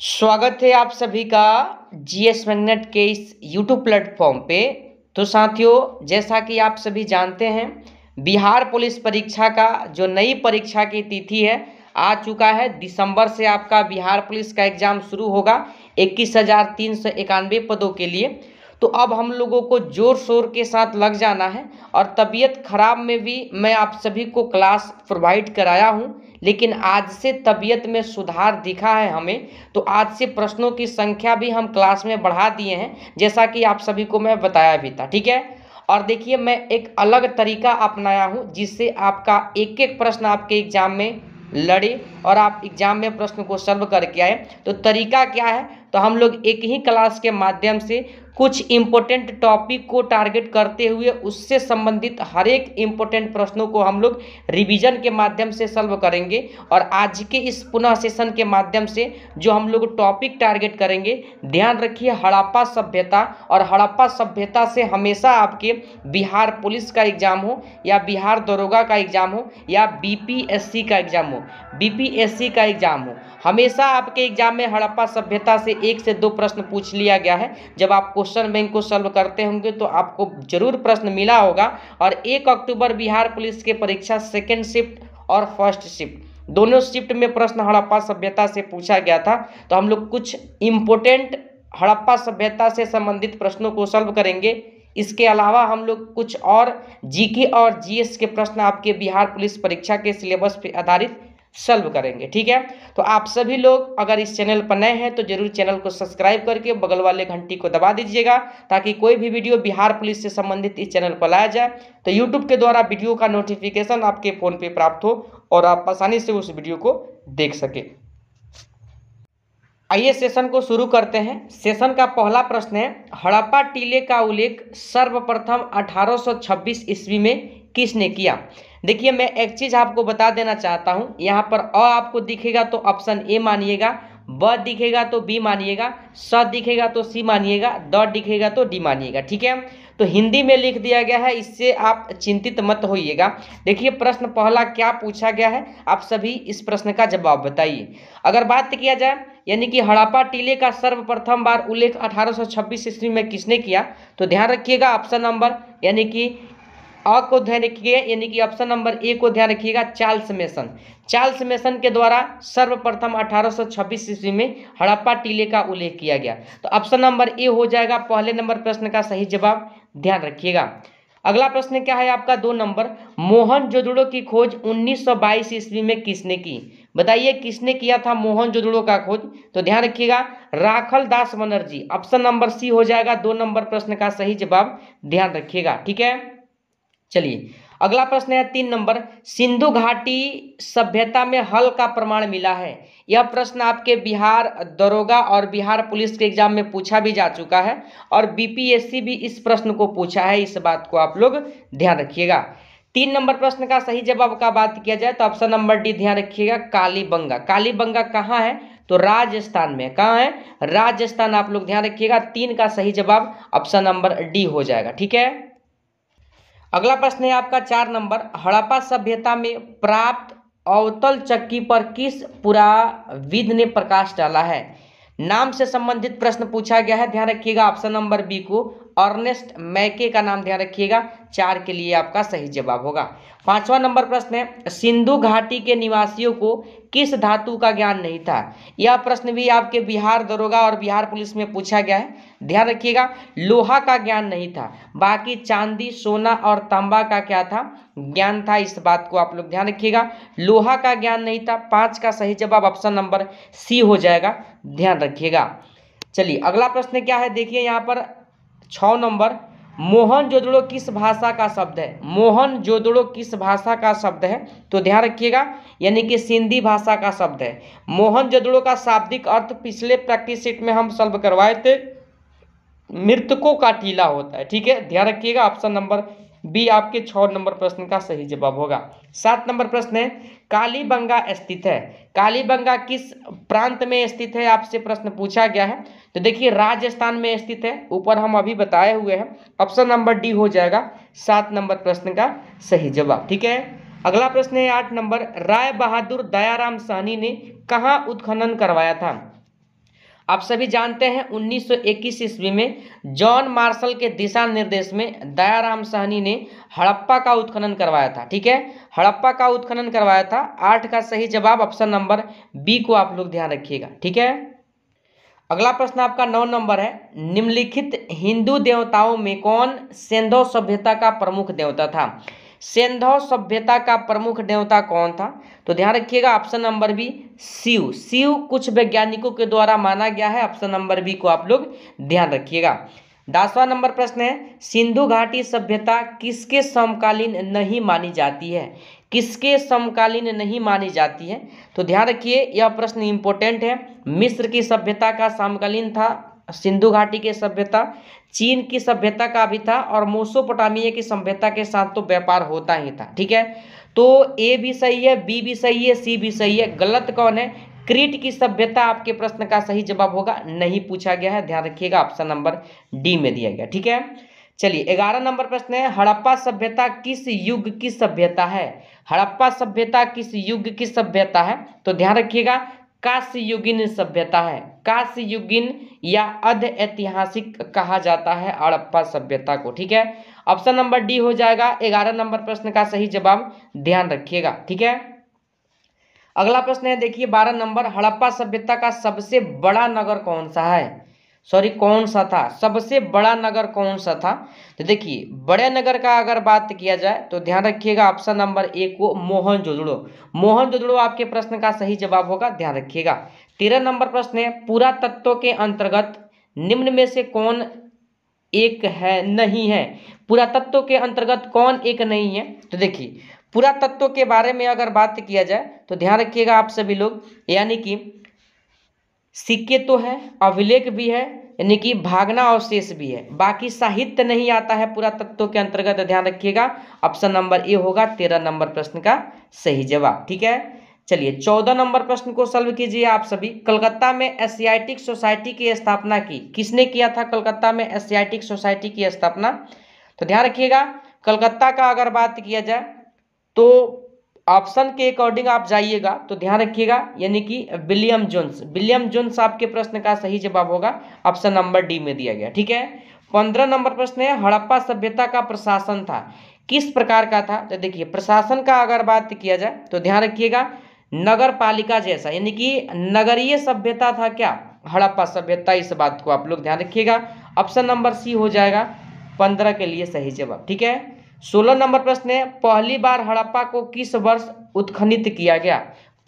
स्वागत है आप सभी का जीएस मैग्नेट के इस यूट्यूब प्लेटफॉर्म पे। तो साथियों, जैसा कि आप सभी जानते हैं, बिहार पुलिस परीक्षा का जो नई परीक्षा की तिथि है आ चुका है। दिसंबर से आपका बिहार पुलिस का एग्ज़ाम शुरू होगा 21,391 पदों के लिए। तो अब हम लोगों को ज़ोर शोर के साथ लग जाना है और तबीयत खराब में भी मैं आप सभी को क्लास प्रोवाइड कराया हूँ, लेकिन आज से तबीयत में सुधार दिखा है हमें। तो आज से प्रश्नों की संख्या भी हम क्लास में बढ़ा दिए हैं, जैसा कि आप सभी को मैं बताया भी था। ठीक है, और देखिए मैं एक अलग तरीका अपनाया हूँ जिससे आपका एक एक प्रश्न आपके एग्जाम में लड़े और आप एग्जाम में प्रश्न को सॉल्व करके आए। तो तरीका क्या है, तो हम लोग एक ही क्लास के माध्यम से कुछ इम्पोर्टेंट टॉपिक को टारगेट करते हुए उससे संबंधित हर एक इम्पोर्टेंट प्रश्नों को हम लोग रिवीजन के माध्यम से सॉल्व करेंगे। और आज के इस पुनः सेशन के माध्यम से जो हम लोग टॉपिक टारगेट करेंगे, ध्यान रखिए, हड़प्पा सभ्यता। और हड़प्पा सभ्यता से हमेशा आपके बिहार पुलिस का एग्जाम हो या बिहार दरोगा का एग्जाम हो या बीपीएससी का एग्जाम हो, बीपीएससी का एग्जाम हो, हमेशा आपके एग्जाम में हड़प्पा सभ्यता से 1 से 2 प्रश्न पूछ लिया गया है। जब आप क्वेश्चन बैंक को सॉल्व करते होंगे तो आपको जरूर प्रश्न मिला होगा। और 1 अक्टूबर बिहार पुलिस के परीक्षा सेकेंड शिफ्ट और फर्स्ट शिफ्ट दोनों शिफ्ट में प्रश्न हड़प्पा सभ्यता से पूछा गया था। तो हम लोग कुछ इम्पोर्टेंट हड़प्पा सभ्यता से संबंधित प्रश्नों को सॉल्व करेंगे। इसके अलावा हम लोग कुछ और जीके और जीएस के प्रश्न आपके बिहार पुलिस परीक्षा के सिलेबस पर आधारित सॉल्व करेंगे। ठीक है, तो आप सभी लोग अगर इस चैनल पर नए हैं तो जरूर चैनल को सब्सक्राइब करके बगल वाले घंटी को दबा दीजिएगा, ताकि कोई भी वीडियो बिहार पुलिस से संबंधित इस चैनल पर लाया जाए तो यूट्यूब के द्वारा वीडियो का नोटिफिकेशन आपके फ़ोन पे प्राप्त हो और आप आसानी से उस वीडियो को देख सके। आइए सेशन को शुरू करते हैं। सेशन का पहला प्रश्न है, हड़प्पा टीले का उल्लेख सर्वप्रथम 1826 ईस्वी में किसने किया? देखिए मैं एक चीज़ आपको बता देना चाहता हूँ, यहाँ पर अ आपको दिखेगा तो ऑप्शन ए मानिएगा, ब दिखेगा तो बी मानिएगा, स दिखेगा तो सी मानिएगा, द दिखेगा तो डी मानिएगा। ठीक है, तो हिंदी में लिख दिया गया है, इससे आप चिंतित मत होइएगा। देखिए प्रश्न पहला क्या पूछा गया है, आप सभी इस प्रश्न का जवाब बताइए। अगर बात किया जाए यानी कि हड़प्पा टीले का सर्वप्रथम बार उल्लेख 1826 ईस्वी में किसने किया, तो ध्यान रखिएगा ऑप्शन नंबर यानी कि अ को ध्यान रखिएगा, यानी कि ऑप्शन नंबर ए को ध्यान रखिएगा, चार्ल्स मेसन। चार्ल्स मेसन के द्वारा सर्वप्रथम 1826 ईस्वी में हड़प्पा टीले का उल्लेख किया गया। तो ऑप्शन नंबर ए हो जाएगा पहले नंबर प्रश्न का सही जवाब, ध्यान रखिएगा। अगला प्रश्न क्या है आपका 2 नंबर, मोहनजोदड़ो की खोज 1922 ईस्वी में किसने की? बताइए किसने किया था मोहनजोदड़ो का खोज? तो ध्यान रखिएगा, राखल दास बनर्जी। ऑप्शन नंबर सी हो जाएगा 2 नंबर प्रश्न का सही जवाब, ध्यान रखिएगा। ठीक है, चलिए अगला प्रश्न है 3 नंबर, सिंधु घाटी सभ्यता में हल का प्रमाण मिला है। यह प्रश्न आपके बिहार दरोगा और बिहार पुलिस के एग्जाम में पूछा भी जा चुका है और बीपीएससी भी इस प्रश्न को पूछा है, इस बात को आप लोग ध्यान रखिएगा। 3 नंबर प्रश्न का सही जवाब का बात किया जाए तो ऑप्शन नंबर डी ध्यान रखिएगा, कालीबंगा। कालीबंगा कहाँ है, तो राजस्थान में। कहाँ है, राजस्थान, आप लोग ध्यान रखिएगा। 3 का सही जवाब ऑप्शन नंबर डी हो जाएगा। ठीक है, अगला प्रश्न है आपका 4 नंबर, हड़प्पा सभ्यता में प्राप्त अवतल चक्की पर किस पुराविद ने प्रकाश डाला है? नाम से संबंधित प्रश्न पूछा गया है, ध्यान रखिएगा ऑप्शन नंबर बी को अर्नेस्ट मैके का नाम ध्यान रखिएगा, 4 के लिए आपका सही जवाब होगा। 5वां नंबर प्रश्न है, सिंधु घाटी के निवासियों को किस धातु का ज्ञान नहीं था? यह प्रश्न भी आपके बिहार दरोगा और बिहार पुलिस में पूछा गया है, ध्यान रखिएगा। लोहा का ज्ञान नहीं था, बाकी चांदी सोना और तांबा का क्या था, ज्ञान था, इस बात को आप लोग ध्यान रखिएगा। लोहा का ज्ञान नहीं था, 5 का सही जवाब ऑप्शन नंबर सी हो जाएगा, ध्यान रखिएगा। चलिए अगला प्रश्न क्या है, देखिए यहाँ पर 6 नंबर, मोहनजोदड़ो किस भाषा का शब्द है? मोहनजोदड़ो किस भाषा का शब्द है, तो ध्यान रखिएगा यानी कि सिंधी भाषा का शब्द है। मोहनजोदड़ो का शाब्दिक अर्थ पिछले प्रैक्टिस सेट में हम सॉल्व करवाए थे, मृतकों का टीला होता है। ठीक है, ध्यान रखिएगा ऑप्शन नंबर बी आपके 6 नंबर प्रश्न का सही जवाब होगा। 7 नंबर प्रश्न है, कालीबंगा स्थित है। कालीबंगा किस प्रांत में स्थित है, आपसे प्रश्न पूछा गया है। तो देखिए राजस्थान में स्थित है, ऊपर हम अभी बताए हुए हैं, ऑप्शन नंबर डी हो जाएगा 7 नंबर प्रश्न का सही जवाब। ठीक है, अगला प्रश्न है 8 नंबर, राय बहादुर दयाराम साहनी ने कहाँ उत्खनन करवाया था? आप सभी जानते हैं 1921 ईस्वी में जॉन मार्शल के दिशा निर्देश में दयाराम साहनी ने हड़प्पा का उत्खनन करवाया था। ठीक है, हड़प्पा का उत्खनन करवाया था। 8 का सही जवाब ऑप्शन नंबर बी को आप लोग ध्यान रखिएगा। ठीक है, अगला प्रश्न आपका 9 नंबर है, निम्नलिखित हिंदू देवताओं में कौन सिंधु सभ्यता का प्रमुख देवता था? सिंधु सभ्यता का प्रमुख देवता कौन था? तो ध्यान रखिएगा option number B Shiv. Shiv कुछ वैज्ञानिकों के द्वारा माना गया है। ऑप्शन नंबर बी को आप लोग ध्यान रखिएगा। 10वां नंबर प्रश्न है, सिंधु घाटी सभ्यता किसके समकालीन नहीं मानी जाती है? किसके समकालीन नहीं मानी जाती है? तो ध्यान रखिए यह प्रश्न इंपॉर्टेंट है। मिस्र की सभ्यता का समकालीन था सिंधु घाटी की सभ्यता, चीन की सभ्यता का भी था, और मेसोपोटामिया की सभ्यता के साथ तो व्यापार होता ही था। ठीक है, तो ए भी सही है, बी भी सही है, सी भी सही है। गलत कौन है? क्रीट की सभ्यता आपके प्रश्न का सही जवाब होगा, नहीं पूछा गया है। ध्यान रखिएगा ऑप्शन नंबर डी में दिया गया। ठीक है, चलिए 11 नंबर प्रश्न है, हड़प्पा सभ्यता किस युग की सभ्यता है? हड़प्पा सभ्यता किस युग की सभ्यता है? तो ध्यान रखिएगा कांस्ययुगीन सभ्यता है। कांस्ययुगीन या अर्ध ऐतिहासिक कहा जाता है हड़प्पा सभ्यता को। ठीक है, ऑप्शन नंबर डी हो जाएगा 11 नंबर प्रश्न का सही जवाब, ध्यान रखिएगा। ठीक है, अगला प्रश्न है देखिए 12 नंबर, हड़प्पा सभ्यता का सबसे बड़ा नगर कौन सा है? कौन सा था? सबसे बड़ा नगर कौन सा था? तो देखिए बड़े नगर का अगर बात किया जाए तो ध्यान रखिएगा ऑप्शन नंबर ए को मोहनजोदड़ो। मोहनजोदड़ो आपके प्रश्न का सही जवाब होगा, ध्यान रखिएगा। 13 नंबर प्रश्न है, पुरातत्व के अंतर्गत निम्न में से कौन एक है नहीं है? पुरातत्व के अंतर्गत कौन एक नहीं है? तो देखिए पुरातत्व के बारे में अगर बात किया जाए तो ध्यान रखिएगा आप सभी लोग, यानी कि सिक्के तो है, अभिलेख भी है, यानी कि भागना अवशेष भी है, बाकी साहित्य नहीं आता है पुरातत्व के अंतर्गत। ध्यान रखिएगा ऑप्शन नंबर ए होगा 13 नंबर प्रश्न का सही जवाब। ठीक है, चलिए 14 नंबर प्रश्न को सॉल्व कीजिए आप सभी। कलकत्ता में एशियाटिक सोसाइटी की स्थापना की किसने किया था? कलकत्ता में एशियाटिक सोसाइटी की स्थापना, तो ध्यान रखिएगा कलकत्ता का अगर बात किया जाए तो ऑप्शन के अकॉर्डिंग आप जाइएगा तो ध्यान रखिएगा, यानी कि विलियम जोन्स। विलियम जोन्स आपके प्रश्न का सही जवाब होगा, ऑप्शन नंबर डी में दिया गया। ठीक है, 15 नंबर प्रश्न है, हड़प्पा सभ्यता का प्रशासन था किस प्रकार का था? तो देखिए प्रशासन का अगर बात किया जाए तो ध्यान रखिएगा नगर पालिका जैसा, यानी कि नगरीय सभ्यता था क्या हड़प्पा सभ्यता? इस बात को आप लोग ध्यान रखिएगा, ऑप्शन नंबर सी हो जाएगा 15 के लिए सही जवाब। ठीक है, 16 नंबर प्रश्न है, पहली बार हड़प्पा को किस वर्ष उत्खनित किया गया?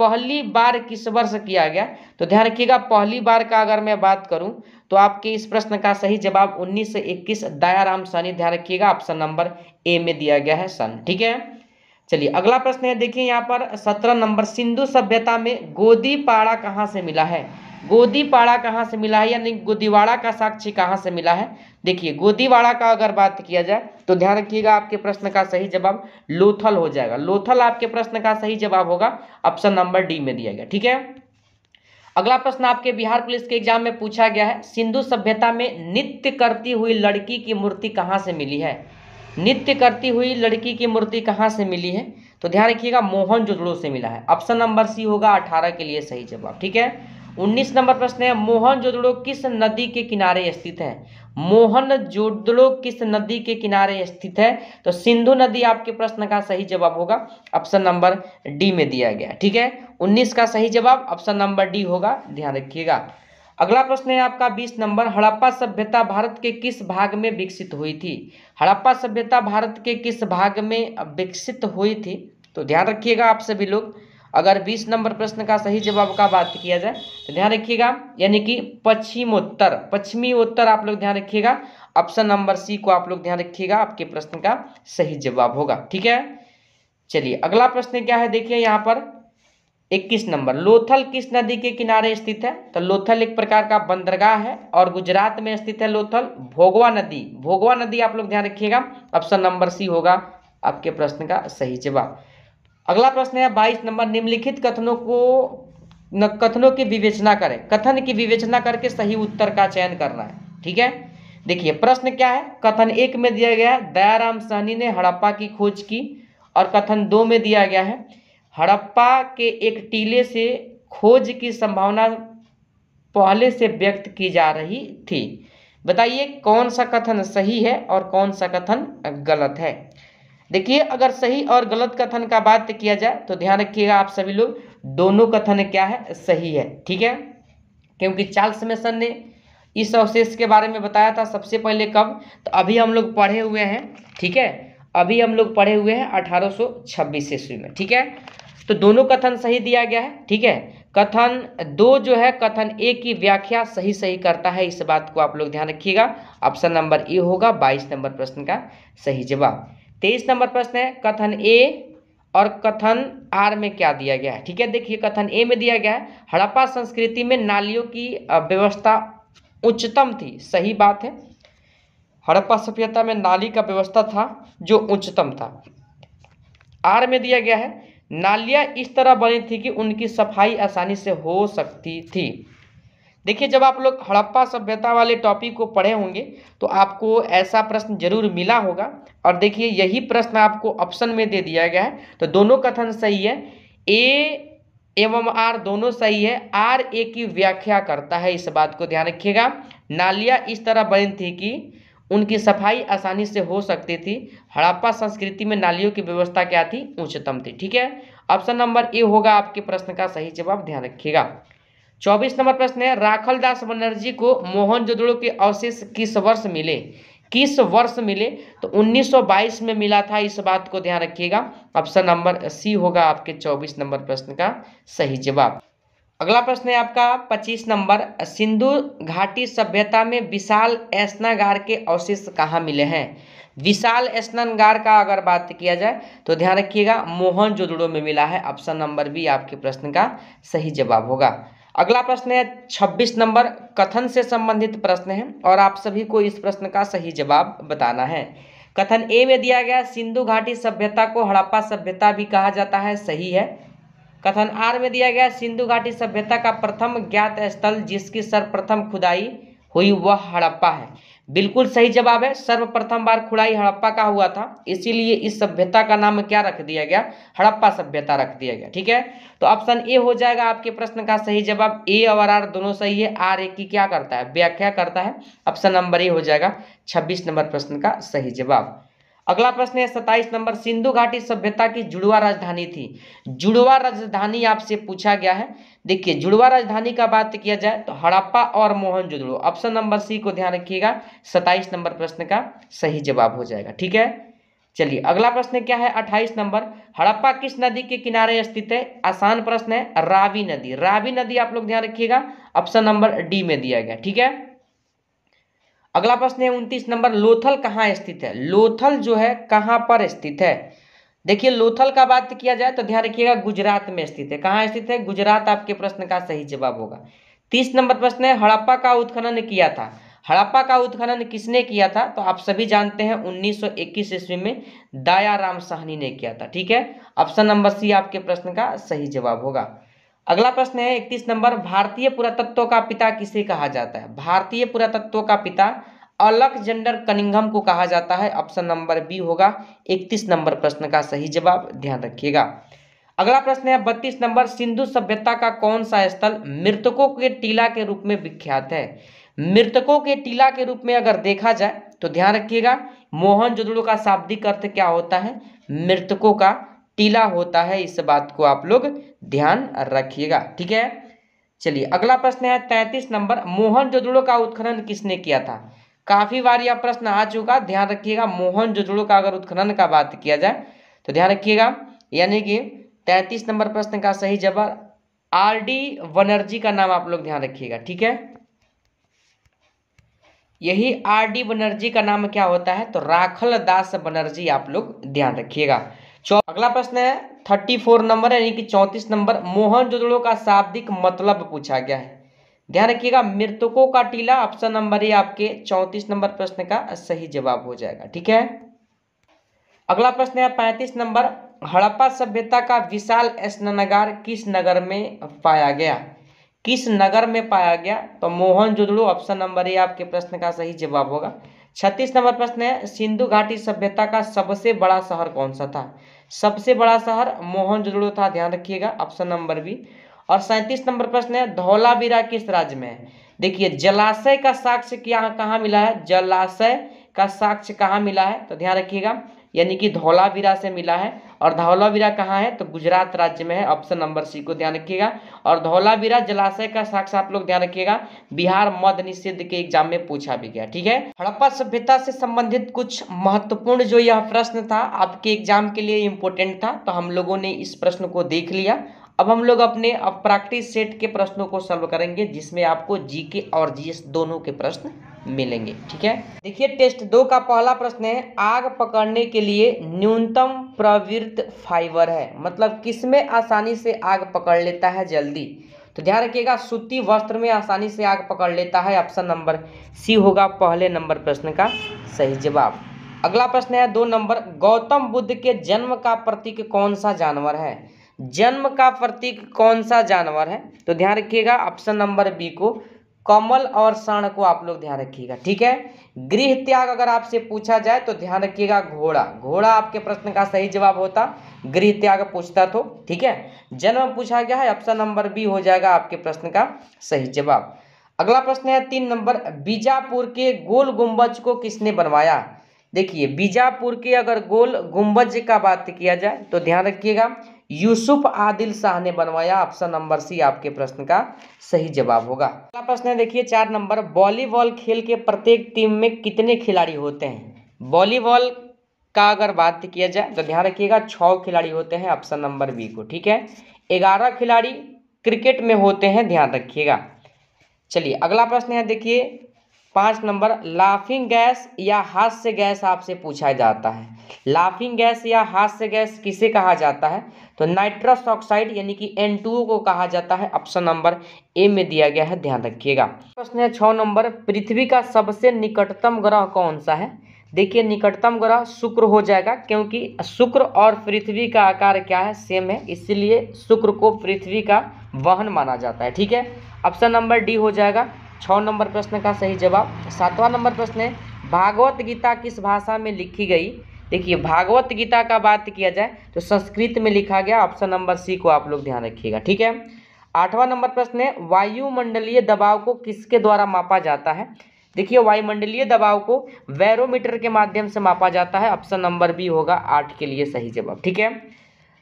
पहली बार किस वर्ष किया गया? तो ध्यान रखिएगा पहली बार का अगर मैं बात करूं तो आपके इस प्रश्न का सही जवाब 1921 दयाराम साहनी, ध्यान रखिएगा ऑप्शन नंबर ए में दिया गया है सन। ठीक है, चलिए अगला प्रश्न है देखिए यहाँ पर 17 नंबर, सिंधु सभ्यता में गोदीपाड़ा कहाँ से मिला है? गोदीपाड़ा कहाँ से मिला है, यानी गोदीवाड़ा का साक्ष्य कहाँ से मिला है? देखिए गोदीवाड़ा का अगर बात किया जाए तो ध्यान रखिएगा आपके प्रश्न का सही जवाब लोथल हो जाएगा। लोथल आपके प्रश्न का सही जवाब होगा, ऑप्शन नंबर डी में दिया गया। ठीक है, अगला प्रश्न आपके बिहार पुलिस के एग्जाम में पूछा गया है, सिंधु सभ्यता में नृत्य करती हुई लड़की की मूर्ति कहाँ से मिली है? नृत्य करती हुई लड़की की मूर्ति कहाँ से मिली है? तो ध्यान रखिएगा मोहनजोदड़ो से मिला है, ऑप्शन नंबर सी होगा 18 के लिए सही जवाब। ठीक है, 19 नंबर प्रश्न है, मोहनजोदड़ो किस नदी के किनारे स्थित है? मोहनजोदड़ो किस नदी के किनारे स्थित है? तो सिंधु नदी आपके प्रश्न का सही जवाब होगा, ऑप्शन नंबर डी में दिया गया। ठीक है, 19 का सही जवाब ऑप्शन नंबर डी होगा, ध्यान रखिएगा। अगला प्रश्न है आपका 20 नंबर, हड़प्पा सभ्यता भारत के किस भाग में विकसित हुई थी? हड़प्पा सभ्यता भारत के किस भाग में विकसित हुई थी? तो ध्यान रखिएगा आप सभी लोग, अगर 20 नंबर प्रश्न का सही जवाब का बात किया जाए तो ध्यान रखिएगा, यानी कि पश्चिमोत्तर, पश्चिमी उत्तर आप लोग ध्यान रखिएगा, ऑप्शन नंबर सी को आप लोग ध्यान रखिएगा, आपके प्रश्न का सही जवाब होगा। ठीक है, चलिए अगला प्रश्न क्या है देखिए यहाँ पर 21 नंबर, लोथल किस नदी के किनारे स्थित है? तो लोथल एक प्रकार का बंदरगाह है और गुजरात में स्थित है लोथल। भोगवा नदी, भोगवा नदी आप लोग ध्यान रखिएगा, ऑप्शन नंबर सी होगा आपके प्रश्न का सही जवाब। अगला प्रश्न है 22 नंबर, निम्नलिखित कथनों की विवेचना करें। कथन की विवेचना करके सही उत्तर का चयन करना है। ठीक है, देखिए प्रश्न क्या है, कथन 1 में दिया गया है दयाराम साहनी ने हड़प्पा की खोज की, और कथन 2 में दिया गया है हड़प्पा के एक टीले से खोज की संभावना पहले से व्यक्त की जा रही थी। बताइए कौन सा कथन सही है और कौन सा कथन गलत है। देखिए अगर सही और गलत कथन का बात किया जाए तो ध्यान रखिएगा आप सभी लोग, दोनों कथन क्या है, सही है। ठीक है, क्योंकि चार्ल्स मेसन ने इस अवशेष के बारे में बताया था सबसे पहले कब, तो अभी हम लोग पढ़े हुए हैं। ठीक है, अभी हम लोग पढ़े हुए हैं 1826 ईस्वी में। ठीक है, तो दोनों कथन सही दिया गया है। ठीक है, कथन दो जो है कथन ए की व्याख्या सही सही करता है, इस बात को आप लोग ध्यान रखिएगा। ऑप्शन नंबर ए होगा 22 नंबर प्रश्न का सही जवाब। 23 नंबर प्रश्न है कथन ए और कथन आर में क्या दिया गया है। ठीक है, देखिए कथन ए में दिया गया है हड़प्पा संस्कृति में नालियों की व्यवस्था उच्चतम थी। सही बात है, हड़प्पा सभ्यता में नाली का व्यवस्था था जो उच्चतम था। आर में दिया गया है नालियां इस तरह बनी थी कि उनकी सफाई आसानी से हो सकती थी। देखिए जब आप लोग हड़प्पा सभ्यता वाले टॉपिक को पढ़े होंगे तो आपको ऐसा प्रश्न जरूर मिला होगा, और देखिए यही प्रश्न आपको ऑप्शन में दे दिया गया है। तो दोनों कथन सही है, ए एवं आर दोनों सही है। आर ए की व्याख्या करता है, इस बात को ध्यान रखिएगा। नालियां इस तरह बनी थी कि उनकी सफाई आसानी से हो सकती थी। हड़प्पा संस्कृति में नालियों की व्यवस्था क्या थी, उच्चतम थी। ठीक है, ऑप्शन नंबर ए होगा आपके प्रश्न का सही जवाब, ध्यान रखिएगा। 24 नंबर प्रश्न है राखलदास बनर्जी को मोहनजोदड़ो के अवशेष किस वर्ष मिले, किस वर्ष मिले, तो 1922 में मिला था, इस बात को ध्यान रखिएगा। ऑप्शन नंबर सी होगा आपके 24 नंबर प्रश्न का सही जवाब। अगला प्रश्न है आपका 25 नंबर, सिंधु घाटी सभ्यता में विशाल स्नानागार के अवशेष कहाँ मिले हैं। विशाल स्नानागार का अगर बात किया जाए तो ध्यान रखिएगा मोहनजोदड़ो में मिला है। ऑप्शन नंबर बी आपके प्रश्न का सही जवाब होगा। अगला प्रश्न है 26 नंबर, कथन से संबंधित प्रश्न है और आप सभी को इस प्रश्न का सही जवाब बताना है। कथन ए में दिया गया सिंधु घाटी सभ्यता को हड़प्पा सभ्यता भी कहा जाता है। सही है। कथन आर में दिया गया सिंधु घाटी सभ्यता का प्रथम ज्ञात स्थल जिसकी सर्वप्रथम खुदाई हुई वह हड़प्पा है। बिल्कुल सही जवाब है, सर्वप्रथम बार खुदाई हड़प्पा का हुआ था, इसीलिए इस सभ्यता का नाम क्या रख दिया गया, हड़प्पा सभ्यता रख दिया गया। ठीक है, तो ऑप्शन ए हो जाएगा आपके प्रश्न का सही जवाब। ए और आर दोनों सही है, आर ए की क्या करता है, व्याख्या करता है। ऑप्शन नंबर ए हो जाएगा 26 नंबर प्रश्न का सही जवाब। अगला प्रश्न है 27 नंबर, सिंधु घाटी सभ्यता की जुड़वा राजधानी थी। जुड़वा राजधानी आपसे पूछा गया है। देखिए जुड़वा राजधानी का बात किया जाए तो हड़प्पा और मोहनजोदड़ो, ऑप्शन नंबर सी को ध्यान रखिएगा, 27 नंबर प्रश्न का सही जवाब हो जाएगा। ठीक है, चलिए अगला प्रश्न क्या है 28 नंबर, हड़प्पा किस नदी के किनारे स्थित है। आसान प्रश्न है, रावी नदी। रावी नदी आप लोग ध्यान रखिएगा, ऑप्शन नंबर डी में दिया गया। ठीक है, अगला प्रश्न है 29 नंबर, लोथल कहाँ स्थित है। लोथल जो है कहाँ पर स्थित है। देखिए लोथल का बात किया जाए तो ध्यान रखिएगा गुजरात में स्थित है। कहाँ स्थित है, गुजरात आपके प्रश्न का सही जवाब होगा। 30 नंबर प्रश्न है हड़प्पा का उत्खनन किया था। हड़प्पा का उत्खनन किसने किया था, तो आप सभी जानते हैं 1921 ईस्वी में दयाराम साहनी ने किया था। ठीक है, ऑप्शन नंबर सी आपके प्रश्न का सही जवाब होगा। अगला प्रश्न है 31 नंबर, भारतीय पुरातत्व का पिता किसे कहा जाता है। भारतीय पुरातत्व का पिता अलेक्जेंडर कनिंघम को कहा जाता है। ऑप्शन नंबर बी होगा 31 नंबर प्रश्न का सही जवाब, ध्यान रखिएगा। अगला प्रश्न है 32 नंबर, सिंधु सभ्यता का कौन सा स्थल मृतकों के टीला के रूप में विख्यात है। मृतकों के टीला के रूप में अगर देखा जाए तो ध्यान रखिएगा मोहनजोदड़ो का शाब्दिक अर्थ क्या होता है, मृतकों का टीला होता है, इस बात को आप लोग ध्यान रखिएगा। ठीक है, चलिए अगला प्रश्न है 33 नंबर, मोहनजोदड़ो का उत्खनन किसने किया था। काफी बार यह प्रश्न आ चुका, ध्यान रखिएगा मोहनजोदड़ो का अगर उत्खनन का बात किया जाए तो ध्यान रखिएगा, यानी कि 33 नंबर प्रश्न का सही जवाब आर डी बनर्जी का नाम आप लोग ध्यान रखिएगा। ठीक है, यही आर डी बनर्जी का नाम क्या होता है, तो राखलदास बनर्जी आप लोग ध्यान रखिएगा। अगला प्रश्न है 34 नंबर यानी कि 34 नंबर, मोहनजोदड़ो का शाब्दिक मतलब पूछा गया है। ध्यान रखिएगा मृतकों का टीला, ऑप्शन नंबर ए आपके 34 नंबर प्रश्न का सही जवाब हो जाएगा। ठीक है, अगला प्रश्न है 35 नंबर, हड़प्पा सभ्यता का विशाल स्नानागार किस नगर में पाया गया। किस नगर में पाया गया, तो मोहनजोदड़ो, ऑप्शन नंबर ए आपके प्रश्न का सही जवाब होगा। 36 नंबर प्रश्न है, सिंधु घाटी सभ्यता का सबसे बड़ा शहर कौन सा था। सबसे बड़ा शहर मोहनजोदड़ो था, ध्यान रखिएगा, ऑप्शन नंबर बी। और 37 नंबर प्रश्न है धौलावीरा किस राज्य में है। देखिए जलाशय का साक्ष्य क्या कहाँ मिला है, जलाशय का साक्ष्य कहाँ मिला है, तो ध्यान रखिएगा यानी कि धौलावीरा से मिला है। और धौलावीरा कहाँ है, तो गुजरात राज्य में है, ऑप्शन नंबर सी को ध्यान रखिएगा। और धौलावीरा जलाशय का साक्ष्य आप लोग ध्यान रखिएगा बिहार मद्य निषेध के एग्जाम में पूछा भी गया। ठीक है, हड़प्पा सभ्यता से संबंधित कुछ महत्वपूर्ण जो यह प्रश्न था आपके एग्जाम के लिए इम्पोर्टेंट था, तो हम लोगों ने इस प्रश्न को देख लिया। अब हम लोग अपने प्रैक्टिस सेट के प्रश्नों को सॉल्व करेंगे जिसमें आपको जीके और जीएस दोनों के प्रश्न मिलेंगे। ठीक है, देखिए टेस्ट 2 का पहला प्रश्न है आग पकड़ने के लिए न्यूनतम प्रवृत्त फाइबर है, मतलब किसमें आसानी से आग पकड़ लेता है जल्दी, तो ध्यान रखिएगा सूती वस्त्र में आसानी से आग पकड़ लेता है, ऑप्शन नंबर सी होगा पहले नंबर प्रश्न का सही जवाब। अगला प्रश्न है 2 नंबर, गौतम बुद्ध के जन्म का प्रतीक कौन सा जानवर है, जन्म का प्रतीक कौन सा जानवर है, तो ध्यान रखिएगा ऑप्शन नंबर बी को कमल और षण को आप लोग ध्यान रखिएगा। ठीक है, गृह त्याग अगर आपसे पूछा जाए तो ध्यान रखिएगा घोड़ा, घोड़ा आपके प्रश्न का सही जवाब होता, गृह त्याग पूछता तो। ठीक है, जन्म पूछा गया है, ऑप्शन नंबर बी हो जाएगा आपके प्रश्न का सही जवाब। अगला प्रश्न है 3 नंबर, बीजापुर के गोल गुंबज को किसने बनवाया। देखिए बीजापुर के अगर गोल गुंबज का बात किया जाए तो ध्यान रखिएगा यूसुफ आदिल शाह ने बनवाया, ऑप्शन नंबर सी आपके प्रश्न का सही जवाब होगा। अगला प्रश्न है देखिए 4 नंबर, वॉलीबॉल खेल के प्रत्येक टीम में कितने खिलाड़ी होते हैं। वॉलीबॉल का अगर बात किया जाए तो ध्यान रखिएगा 6 खिलाड़ी होते हैं, ऑप्शन नंबर बी को। ठीक है, 11 खिलाड़ी क्रिकेट में होते हैं, ध्यान रखिएगा। चलिए अगला प्रश्न है देखिए 5 नंबर, लाफिंग गैस या हास्य गैस आपसे पूछा जाता है, लाफिंग गैस या हास्य गैस किसे कहा जाता है, तो नाइट्रस ऑक्साइड यानी कि N2O को कहा जाता है, ऑप्शन नंबर ए में दिया गया है, ध्यान रखिएगा। प्रश्न है 6 नंबर, पृथ्वी का सबसे निकटतम ग्रह कौन सा है। देखिए निकटतम ग्रह शुक्र हो जाएगा क्योंकि शुक्र और पृथ्वी का आकार क्या है, सेम है, इसलिए शुक्र को पृथ्वी का वाहन माना जाता है। ठीक है, ऑप्शन नंबर डी हो जाएगा 6 नंबर प्रश्न का सही जवाब। 7वां नंबर प्रश्न है, भागवत गीता किस भाषा में लिखी गई। देखिए भागवत गीता का बात किया जाए तो संस्कृत में लिखा गया, ऑप्शन नंबर सी को आप लोग ध्यान रखिएगा। ठीक है, 8वां नंबर प्रश्न है, वायुमंडलीय दबाव को किसके द्वारा मापा जाता है। देखिए वायुमंडलीय दबाव को बैरोमीटर के माध्यम से मापा जाता है, ऑप्शन नंबर बी होगा 8 के लिए सही जवाब। ठीक है,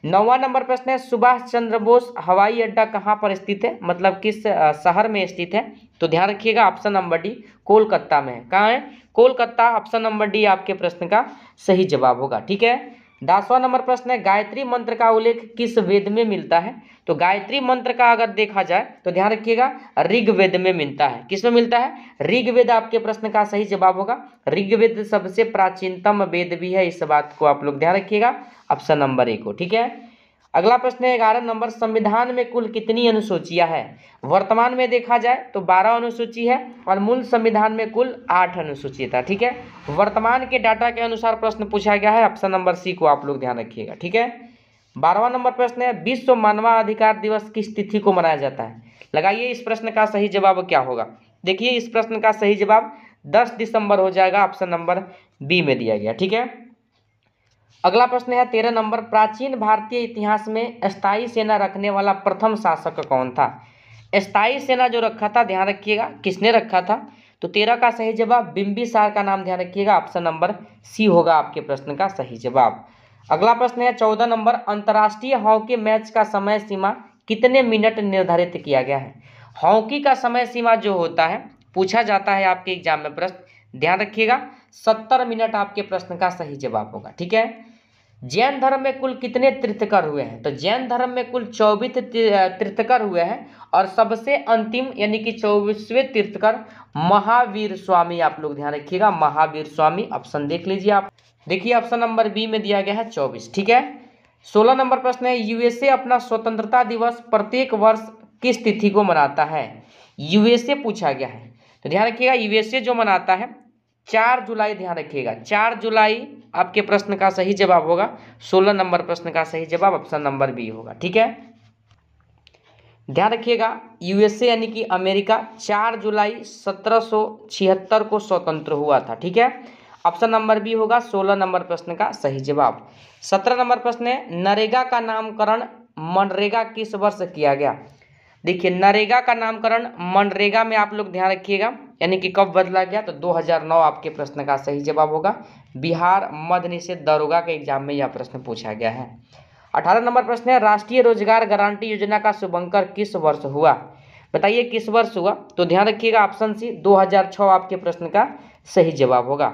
9वां नंबर प्रश्न है, सुभाष चंद्र बोस हवाई अड्डा कहाँ पर स्थित है, मतलब किस शहर में स्थित है, तो ध्यान रखिएगा ऑप्शन नंबर डी कोलकाता में है। कहाँ है, कोलकाता, ऑप्शन नंबर डी आपके प्रश्न का सही जवाब होगा। ठीक है, 10वां नंबर प्रश्न है, गायत्री मंत्र का उल्लेख किस वेद में मिलता है। तो गायत्री मंत्र का अगर देखा जाए तो ध्यान रखिएगा ऋग्वेद में मिलता है। किस में मिलता है, ऋग्वेद आपके प्रश्न का सही जवाब होगा। ऋग्वेद सबसे प्राचीनतम वेद भी है, इस बात को आप लोग ध्यान रखिएगा, ऑप्शन नंबर ए को। ठीक है, अगला प्रश्न है 11 नंबर, संविधान में कुल कितनी अनुसूचियां हैं। वर्तमान में देखा जाए तो 12 अनुसूची है और मूल संविधान में कुल 8 अनुसूची था। ठीक है, वर्तमान के डाटा के अनुसार प्रश्न पूछा गया है, ऑप्शन नंबर सी को आप लोग ध्यान रखिएगा। ठीक है, 12वां नंबर प्रश्न है, विश्व मानवाधिकार दिवस किस तिथि को मनाया जाता है। लगाइए इस प्रश्न का सही जवाब क्या होगा। देखिए इस प्रश्न का सही जवाब 10 दिसंबर हो जाएगा, ऑप्शन नंबर बी में दिया गया। ठीक है, अगला प्रश्न है 13 नंबर, प्राचीन भारतीय इतिहास में स्थायी सेना रखने वाला प्रथम शासक कौन था। स्थायी सेना जो रखा था ध्यान रखिएगा किसने रखा था, तो 13 का सही जवाब बिंबिसार का नाम ध्यान रखिएगा, ऑप्शन नंबर सी होगा आपके प्रश्न का सही जवाब। अगला प्रश्न है 14 नंबर, अंतर्राष्ट्रीय हॉकी मैच का समय सीमा कितने मिनट निर्धारित किया गया है। हॉकी का समय सीमा जो होता है पूछा जाता है आपके एग्जाम में प्रश्न, ध्यान रखिएगा 70 मिनट आपके प्रश्न का सही जवाब होगा। ठीक है, जैन धर्म में कुल कितने तीर्थकर हुए हैं, तो जैन धर्म में कुल 24 तीर्थकर हुए हैं और सबसे अंतिम यानी कि 24वें तीर्थकर महावीर स्वामी, आप लोग ध्यान रखिएगा महावीर स्वामी, ऑप्शन देख लीजिए आप, देखिए ऑप्शन नंबर बी में दिया गया है 24। ठीक है, 16 नंबर प्रश्न है, यूएसए अपना स्वतंत्रता दिवस प्रत्येक वर्ष किस तिथि को मनाता है। यूएसए पूछा गया है तो ध्यान रखिएगा यूएसए जो मनाता है 4 जुलाई, ध्यान रखिएगा 4 जुलाई आपके प्रश्न का सही जवाब होगा। 16 नंबर प्रश्न का सही जवाब ऑप्शन नंबर बी होगा। ठीक है, ध्यान रखिएगा यूएसए यानी कि अमेरिका 4 जुलाई 1776 को स्वतंत्र हुआ था। ठीक है, ऑप्शन नंबर बी होगा 16 नंबर प्रश्न का सही जवाब। 17 नंबर प्रश्न है, नरेगा का नामकरण मनरेगा किस वर्ष किया गया। देखिए नरेगा का नामकरण मनरेगा में आप लोग ध्यान रखिएगा, यानी कि कब बदला गया, तो 2009 आपके प्रश्न का सही जवाब होगा। बिहार मद्य निषेध दरोगा के एग्जाम में यह प्रश्न पूछा गया है। 18 नंबर प्रश्न है, राष्ट्रीय रोजगार गारंटी योजना का शुभारंभ किस वर्ष हुआ? बताइए किस वर्ष हुआ? तो ध्यान रखिएगा ऑप्शन सी 2006 आपके प्रश्न का सही जवाब होगा।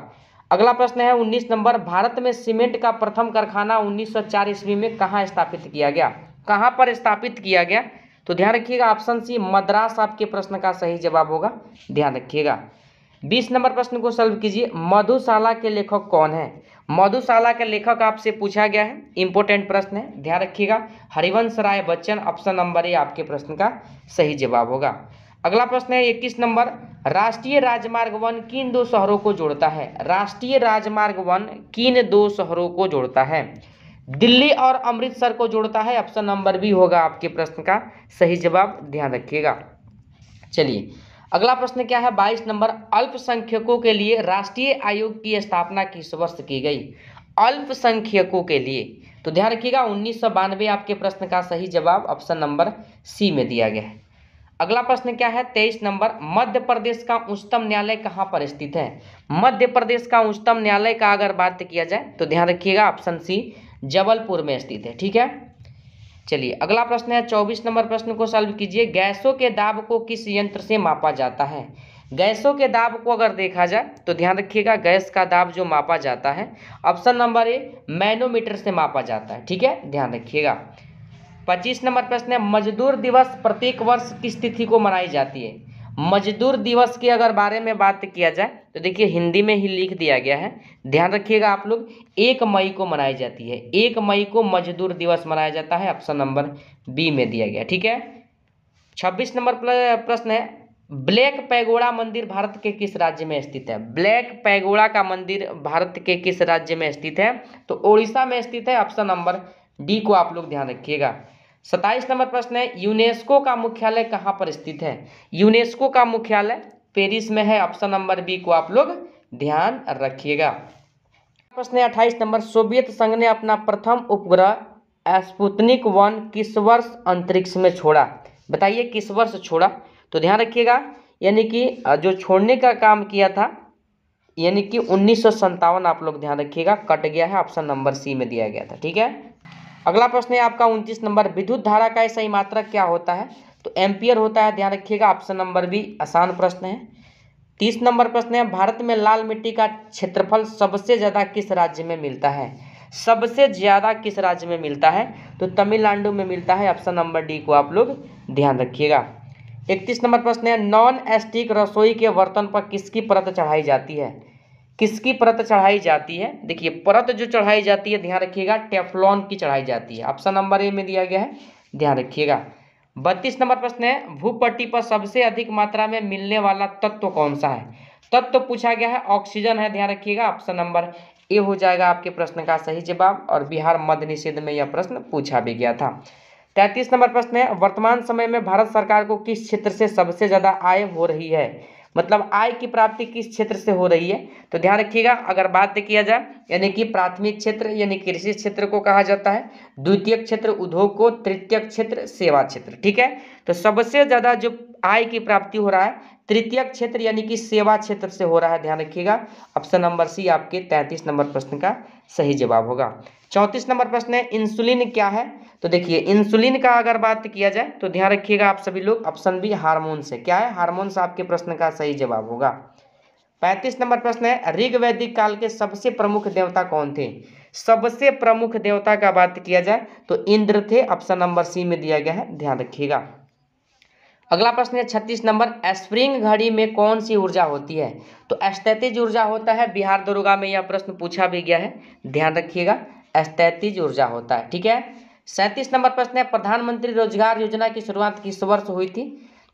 अगला प्रश्न है 19 नंबर, भारत में सीमेंट का प्रथम कारखाना 1904 ईस्वी में कहाँ स्थापित किया गया? कहाँ पर स्थापित किया गया? तो ध्यान रखिएगा ऑप्शन सी मद्रास आपके प्रश्न का सही जवाब होगा, ध्यान रखिएगा। 20 नंबर प्रश्न को सॉल्व कीजिए, मधुशाला के लेखक कौन है? मधुशाला के लेखक आपसे पूछा गया है, इंपॉर्टेंट प्रश्न है, ध्यान रखिएगा। Harivansh Rai Bachchan option number A आपके प्रश्न का सही जवाब होगा। अगला प्रश्न है 21 नंबर, राष्ट्रीय राजमार्ग 1 किन दो शहरों को जोड़ता है? राष्ट्रीय राजमार्ग 1 किन दो शहरों को जोड़ता है? दिल्ली और अमृतसर को जोड़ता है, ऑप्शन नंबर बी होगा आपके प्रश्न का सही जवाब, ध्यान रखिएगा। चलिए अगला प्रश्न क्या है 22 नंबर, अल्पसंख्यकों के लिए राष्ट्रीय आयोग की स्थापना किस वर्ष की गई? अल्पसंख्यकों के लिए, तो ध्यान रखिएगा 1992 आपके प्रश्न का सही जवाब ऑप्शन नंबर सी में दिया गया है। अगला प्रश्न क्या है 23 नंबर, मध्य प्रदेश का उच्चतम न्यायालय कहाँ पर स्थित है? मध्य प्रदेश का उच्चतम न्यायालय का अगर बात किया जाए तो ध्यान रखिएगा ऑप्शन सी जबलपुर में स्थित है, ठीक है। चलिए अगला प्रश्न है 24 नंबर प्रश्न को सॉल्व कीजिए, गैसों के दाब को किस यंत्र से मापा जाता है? गैसों के दाब को अगर देखा जाए तो ध्यान रखिएगा गैस का दाब जो मापा जाता है ऑप्शन नंबर ए मैनोमीटर से मापा जाता है, ठीक है, ध्यान रखिएगा। 25 नंबर प्रश्न है, मजदूर दिवस प्रत्येक वर्ष किस तिथि को मनाई जाती है? मजदूर दिवस के अगर बारे में बात किया जाए तो देखिए हिंदी में ही लिख दिया गया है, ध्यान रखिएगा आप लोग, 1 मई को मनाई जाती है, 1 मई को मजदूर दिवस मनाया जाता है, ऑप्शन नंबर बी में दिया गया, ठीक है। 26 नंबर प्रश्न है, ब्लैक पैगोडा मंदिर भारत के किस राज्य में स्थित है? ब्लैक पैगोडा का मंदिर भारत के किस राज्य में स्थित है? तो ओडिशा में स्थित है, ऑप्शन नंबर डी को आप लोग ध्यान रखिएगा। 27 नंबर प्रश्न है, यूनेस्को का मुख्यालय कहाँ पर स्थित है? यूनेस्को का मुख्यालय पेरिस में है, ऑप्शन नंबर बी को आप लोग ध्यान रखिएगा। प्रश्न है 28 नंबर, सोवियत संघ ने अपना प्रथम उपग्रह स्पुतनिक 1 किस वर्ष अंतरिक्ष में छोड़ा? बताइए किस वर्ष छोड़ा? तो ध्यान रखिएगा, यानी कि जो छोड़ने का काम किया था यानी कि 1957 आप लोग ध्यान रखिएगा, कट गया है, ऑप्शन नंबर सी में दिया गया था, ठीक है। अगला प्रश्न है आपका 29 नंबर, विद्युत धारा का सही मात्रक क्या होता है? तो एम्पियर होता है, ध्यान रखिएगा, ऑप्शन नंबर बी, आसान प्रश्न है। 30 नंबर प्रश्न है, भारत में लाल मिट्टी का क्षेत्रफल सबसे ज़्यादा किस राज्य में मिलता है? सबसे ज़्यादा किस राज्य में मिलता है? तो तमिलनाडु में मिलता है, ऑप्शन नंबर डी को आप लोग ध्यान रखिएगा। 31 नंबर प्रश्न है, नॉन स्टिक रसोई के बर्तन पर किसकी परत चढ़ाई जाती है? किसकी परत चढ़ाई जाती है? देखिए परत जो चढ़ाई जाती है ध्यान रखिएगा टेफ्लॉन की चढ़ाई जाती है, ऑप्शन नंबर ए में दिया गया है, ध्यान रखिएगा। 32 नंबर प्रश्न है, भूपट्टी पर सबसे अधिक मात्रा में मिलने वाला तत्व कौन सा है? तत्व पूछा गया है, ऑक्सीजन है, ध्यान रखिएगा, ऑप्शन नंबर ए हो जाएगा आपके प्रश्न का सही जवाब, और बिहार मद्य निषेध में यह प्रश्न पूछा भी गया था। 33 नंबर प्रश्न है, वर्तमान समय में भारत सरकार को किस क्षेत्र से सबसे ज़्यादा आय हो रही है? मतलब आय की प्राप्ति किस क्षेत्र से हो रही है? तो ध्यान रखिएगा अगर बात किया जाए यानी कि प्राथमिक क्षेत्र यानी कृषि क्षेत्र को कहा जाता है, द्वितीयक क्षेत्र उद्योग को, तृतीयक क्षेत्र सेवा क्षेत्र, ठीक है। तो सबसे ज़्यादा जो आय की प्राप्ति हो रहा है तृतीयक क्षेत्र यानी कि सेवा क्षेत्र से हो रहा है, ध्यान रखिएगा, ऑप्शन नंबर सी आपके 33 नंबर प्रश्न का सही जवाब होगा। 34 नंबर प्रश्न है, इंसुलिन क्या है? तो देखिए इंसुलिन का अगर बात किया जाए तो ध्यान रखिएगा आप सभी लोग, ऑप्शन बी हार्मोन्स है, क्या है? हार्मोन्स आपके प्रश्न का सही जवाब होगा। 35 नंबर प्रश्न है, ऋग वैदिक काल के सबसे प्रमुख देवता कौन थे? सबसे प्रमुख देवता का बात किया जाए तो इंद्र थे, ऑप्शन नंबर सी में दिया गया है, ध्यान रखिएगा। अगला प्रश्न है 36 नंबर, स्प्रिंग घड़ी में कौन सी ऊर्जा होती है? तो स्थैतिज ऊर्जा होता है, बिहार दरोगा में यह प्रश्न पूछा भी गया है, ध्यान रखिएगा, स्थैतिज ऊर्जा होता है, ठीक है। 37 नंबर प्रश्न है, प्रधानमंत्री रोजगार योजना की शुरुआत किस वर्ष हुई थी?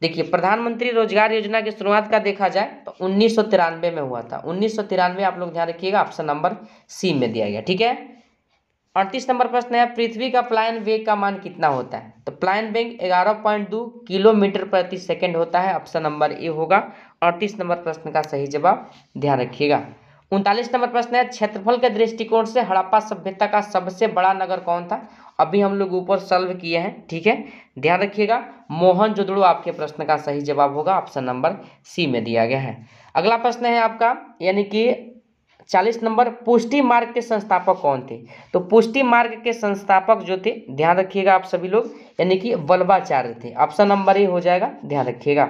देखिए प्रधानमंत्री रोजगार योजना की शुरुआत का देखा जाए तो 1993 में हुआ था, 1993 आप लोग ध्यान रखिएगा, ऑप्शन नंबर सी में दिया गया, ठीक है। 38 नंबर प्रश्न है, पृथ्वी का प्लायन वेग का मान कितना होता है? तो प्लायन वेग 11.2 किलोमीटर प्रति सेकंड होता है, ऑप्शन नंबर ए होगा 38 नंबर प्रश्न का सही जवाब, ध्यान रखिएगा। 39 नंबर प्रश्न है, क्षेत्रफल के दृष्टिकोण से हड़प्पा सभ्यता का सबसे बड़ा नगर कौन था? अभी हम लोग ऊपर सॉल्व किए हैं, ठीक है, ध्यान रखिएगा। मोहनजोदड़ो आपके प्रश्न का सही जवाब होगा, ऑप्शन नंबर सी में दिया गया है। अगला प्रश्न है आपका यानी कि 40 नंबर, पुष्टि मार्ग के संस्थापक कौन थे? तो पुष्टि मार्ग के संस्थापक जो थे, ध्यान रखिएगा आप सभी लोग, यानी कि वल्लभाचार्य थे, ऑप्शन नंबर ए हो जाएगा, ध्यान रखिएगा।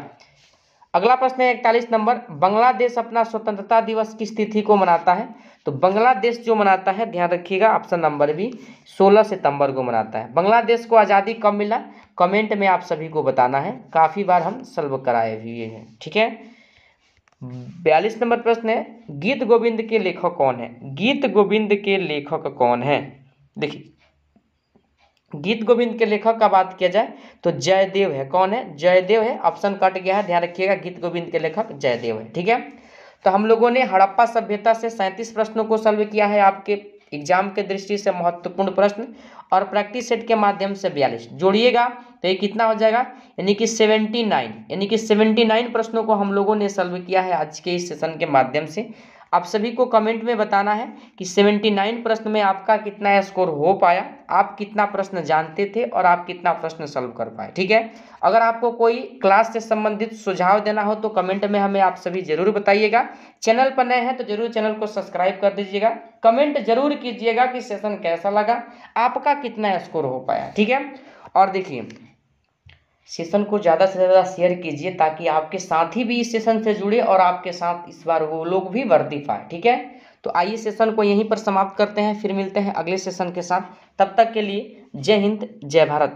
अगला प्रश्न है 41 नंबर, बांग्लादेश अपना स्वतंत्रता दिवस किस तिथि को मनाता है? तो बांग्लादेश जो मनाता है, ध्यान रखिएगा, ऑप्शन नंबर बी 16 सितंबर को मनाता है। बांग्लादेश को आज़ादी कब मिला? कमेंट में आप सभी को बताना है, काफ़ी बार हम सॉल्व कराए भी हैं, ठीक है। 42 नंबर प्रश्न है, गीत गोविंद के लेखक कौन है? गीत गोविंद के लेखक कौन है? देखिए, गीत गोविंद के लेखक का बात किया जाए तो जयदेव है। कौन है? जयदेव है, ऑप्शन कट गया है, ध्यान रखिएगा, गीत गोविंद के लेखक जयदेव है, ठीक है। तो हम लोगों ने हड़प्पा सभ्यता से 37 प्रश्नों को सॉल्व किया है, आपके एग्जाम के दृष्टि से महत्वपूर्ण प्रश्न, और प्रैक्टिस सेट के माध्यम से 42 जोड़िएगा तो ये कितना हो जाएगा, यानी कि 79 प्रश्नों को हम लोगों ने सॉल्व किया है आज के इस सेशन के माध्यम से। आप सभी को कमेंट में बताना है कि 79 प्रश्न में आपका कितना स्कोर हो पाया, आप कितना प्रश्न जानते थे और आप कितना प्रश्न सॉल्व कर पाए, ठीक है। अगर आपको कोई क्लास से संबंधित सुझाव देना हो तो कमेंट में हमें आप सभी जरूर बताइएगा। चैनल पर नए हैं तो जरूर चैनल को सब्सक्राइब कर दीजिएगा, कमेंट जरूर कीजिएगा कि सेशन कैसा लगा, आपका कितना स्कोर हो पाया, ठीक है। और देखिए, सेशन को ज़्यादा से ज़्यादा शेयर कीजिए ताकि आपके साथी भी इस सेशन से जुड़े और आपके साथ इस बार वो लोग भी वर्दी पाए, ठीक है। तो आइए सेशन को यहीं पर समाप्त करते हैं, फिर मिलते हैं अगले सेशन के साथ। तब तक के लिए जय हिंद, जय भारत।